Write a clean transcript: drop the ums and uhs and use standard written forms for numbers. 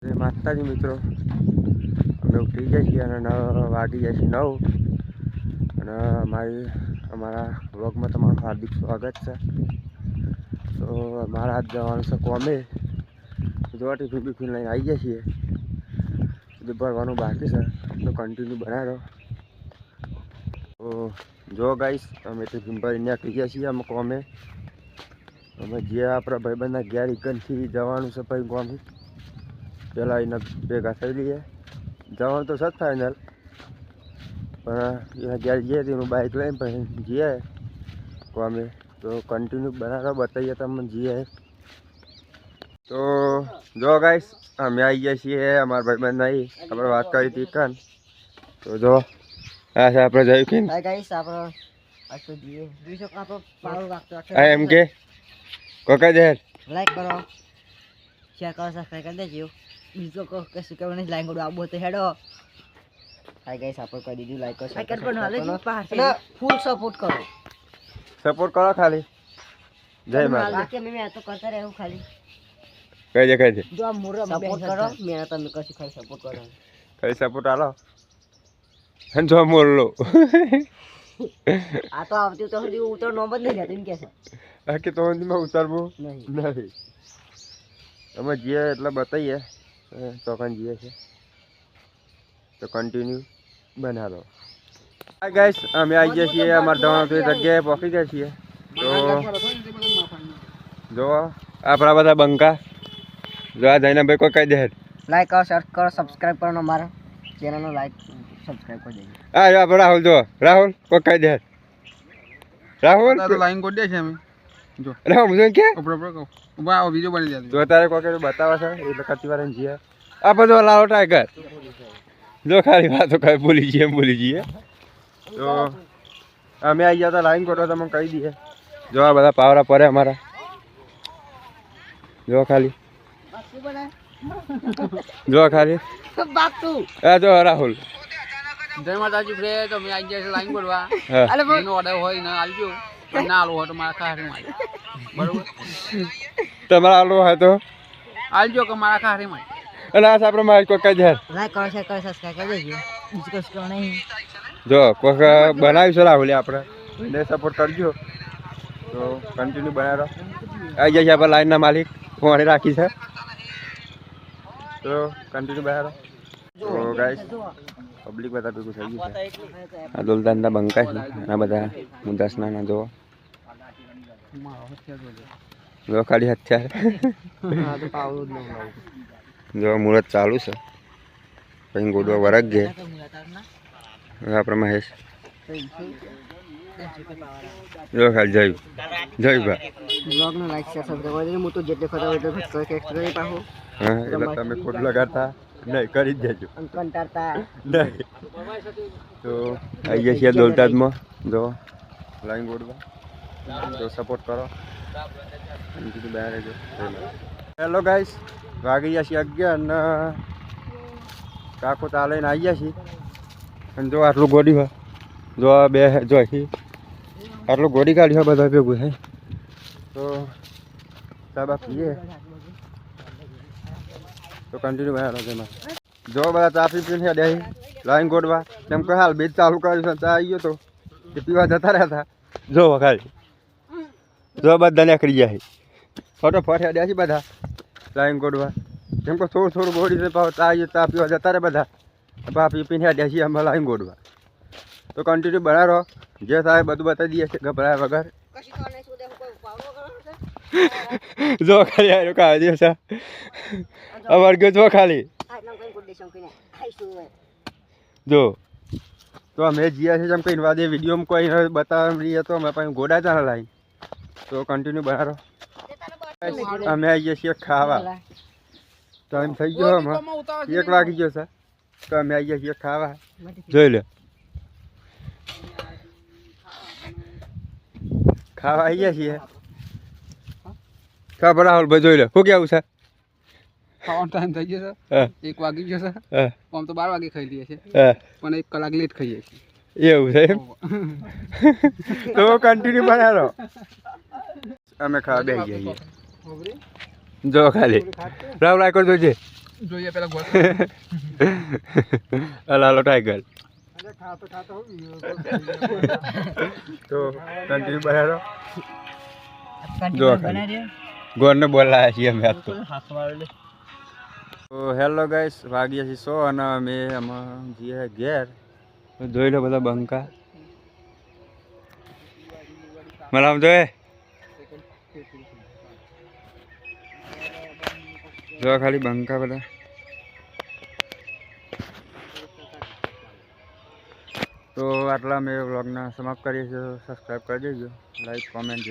જય માતાજી મિત્રો, અમે ઉઠી ગયા છીએ અને વાગી જાય છે 9 અને અમારા વ્લોગમાં તમારું હાર્દિક સ્વાગત છે. તો અમારા હાથ જવાનું છે કોમે, જો ટિફિન બિફિન લઈને આવી ગયા છીએ. બધું ભરવાનું બાકી છે તો કન્ટિન્યુ બનાવો. તો જો ગાઈસ, અમે ટિફિન ભરીને નીકળી ગયા છીએ અમે કોમે. અમે જે આપણા ભાઈબંધના ઘેર ઇકનથી જવાનું છે પછી કોમે. પેલા એને ભેગા થઈ લઈએ, જવાનું તો સત ફાઇનલ, પણ એના ઘેર જઈએ તો એનું બાઇક લઈને પછી જઈએ કોમે. તો કન્ટિન્યુ બનાવો, બતાવીએ તમને જઈએ. તો જો ગાઈસ, અમે આવી ગયા છીએ અમારા ભાઈબંધ નહીં, આપણે વાત કરી હતી કન. તો જો આ છે આપણે જયું ગાઈસ, આપણે એમ કે કોકા દે લાઈક કરો, શેર કરો, સબસ્ક્રાઇબ કરી દેજો. બીજો કો કશું કે મને લાઈક કરો આવો તો હેડો. હાય ગાઈસ, આપણે કરી દીધું લાઈક કરો, શેર કરો, ફૂલ સપોર્ટ કરો. સપોર્ટ કરો ખાલી. જય માતા. બાકી મેં તો કરતા રહેવું ખાલી. કઈ દે જો આ મોરો સપોર્ટ કરો, મેં તમે કશું ખાલી સપોર્ટ કરો. કઈ સપોર્ટ આલો જો મોરલો. આ તો આવતી તો સુધી ઉતર નો બંધ નહીં રહેતો એમ કે છે. આ કે તો માં ઉતારવું નહીં. અમે જઈએ એટલે બતાવીએ ચોકન જઈએ છે તો કન્ટિન્યુ બનાવો. હા ગાઈસ, અમે આવી ગયા છીએ અમારા દવાનું જગ્યાએ પહોંચી ગયા છીએ. તો જો આપણા બધા બંકા જો આ જઈને ભાઈ કોઈ કહી દે લાઈક કરો, શેર કરો, સબસ્ક્રાઇબ કરો, મારા ચેનલનો લાઈક સબસ્ક્રાઇબ કરી દેજો. હા આપણે રાહુલ, જો રાહુલ કોઈ કહી દે. રાહુલ લાઈન કરી દે છે અમે. જો રાહુલ શું કે ઉભા આવો, વિડિયો બની જાય. જો તારે કોઈ બતાવે છે એટલે કતી વાર જઈએ. આ બધો લાલો ટાઈગર જો ખાલી વાતો કઈ ભૂલી જઈએ. તો અમે આવી ગયા હતા લાઈન કોટો, તમે કહી દઈએ. જો આ બધા પાવરા પડે અમારા, જો ખાલી આ જો રાહુલ. જય માતાજી ફ્રેન્ડ, તો અમે આવી ગયા છે લાઈન કરવા. હા. એનો ઓર્ડર હોય ને આલજો, ના આલો હોય તો મારા ખારી માં બરોબર. તમારા આલો હોય તો આલજો કે મારા ખારી માં. અને આ આપણે મારી કોઈ કહી દે. લાઈક કરો, શેર કરો, સબસ્ક્રાઇબ કરી દેજો. બીજું કશું કરો નહીં. જો કોઈક બનાવ્યું છે રાહુલ, આપણે એને સપોર્ટ કરજો. તો કન્ટિન્યુ બનાવો. આવી જાય છે આપણે લાઈનના માલિક કોણે રાખી છે, તો કન્ટિન્યુ બનાવો. તો ગાઈસ, પબ્લિક બધા ભેગું થઈ ગયું છે. આ દોલતાનના બંકા છે, આ બધા મુદાસના જો જો ખાલી હથિયાર. જો મુહૂર્ત ચાલુ છે, પછી ગોડવા વરગ ગયા. આપણે મહેશ જો ખાલી જય ભાઈ બ્લોગનો લાઈક શેર સબસ્ક્રાઇબ કરી દેજો. હું તો જેટલે ખબર હોય તો એક્સ્ટ્રા નહીં પાહો. હા, એટલે તમે ખોટ લગાડતા નહીં, કરી જ દેજો કંટાળતા નહીં. તો આવી ગયા છીએ દોલતાદમાં, જો લાઈન ગોડવા. તો સપોર્ટ કરો, બહાર રહેજો. હેલો ગાઈસ, વાગી ગયા છીએ 11 અને કાકો તા લઈને આવી ગયા છીએ. અને જો આટલું ગોડી હોય, જો આ બે જો આટલું ગોડી કાઢ્યું હોય બધા ભેગું થાય. તો સાબા પીએ તો કન્ટિન્યુ બનાવો. તેમાં જો બધા ચા પીને દે લાઈન ગોડવા. કેમ કે હાલ બીજ ચાલુ કર્યું છે, ચા આવી ગયો તો તે પીવા જતા રહ્યા હતા. જો ખાલી જો બધા નીકળી જાય ફટોફટ હેડ્યા છે બધા લાઈન ગોડવા. કેમ કે થોડું ગોડી છે, ચા પીવા જતા રહે બધા. પીને હેડ્યા છીએ અમે લાઈન ગોડવા. તો કન્ટિન્યુ બનાવો, જે થાય બધું બતાવી દઈએ છીએ ગભરાયા વગર. જો ખાલી આવ્યો કાઢી દિવસ અમાર ગયો જો ખાલી જો. તો અમે જીયા છે જેમ કઈ વાદે વિડીયોમાં કોઈ બતાવવા રહીએ તો અમે પછી ગોડા ચાલે લાઈન. તો કન્ટિન્યુ બનાવો. અમે આવી ગયા છીએ ખાવા. ટાઈમ થઈ ગયો, અમે 1 વાગી ગયો છે. તો અમે આવી ગયા છીએ ખાવા. જોઈ લે ખાવા આવી ગયા છીએ. ખબર રાહુલ ભાઈ, જોઈ લે શું કેવું છે. ખાવાનો ટાઈમ થઈ ગયો છે, 1 વાગી ગયો છે. આમ તો 12 વાગે ખાઈ લઈએ છીએ, પણ 1 કલાક લેટ ખાઈએ છીએ. એવું છે એમ? તો કન્ટિન્યુ બનાવો. અમે ખાવા બેસી ગયા. જો ખાલી રાહુલ આ કરજો છે. જોઈએ પેલા ગોળ હાલો ટાઈગર તો કન્ટિન્યુ બનાવો જો ખાલી ગોરને બોલાયા છીએ અમે આજ તો હેલો ગાઈસ વાગ્યા છે 100 અને અમે આમાં જઈએ ઘેર જોઈ લો બધા બંકા મને આમ જોઈએ જો ખાલી બંકા બધા તો આટલા મેં વ્લોગના સમાપ્ત કરીએ છીએ સબસ્ક્રાઈબ કરી દેજો લાઈક કોમેન્ટ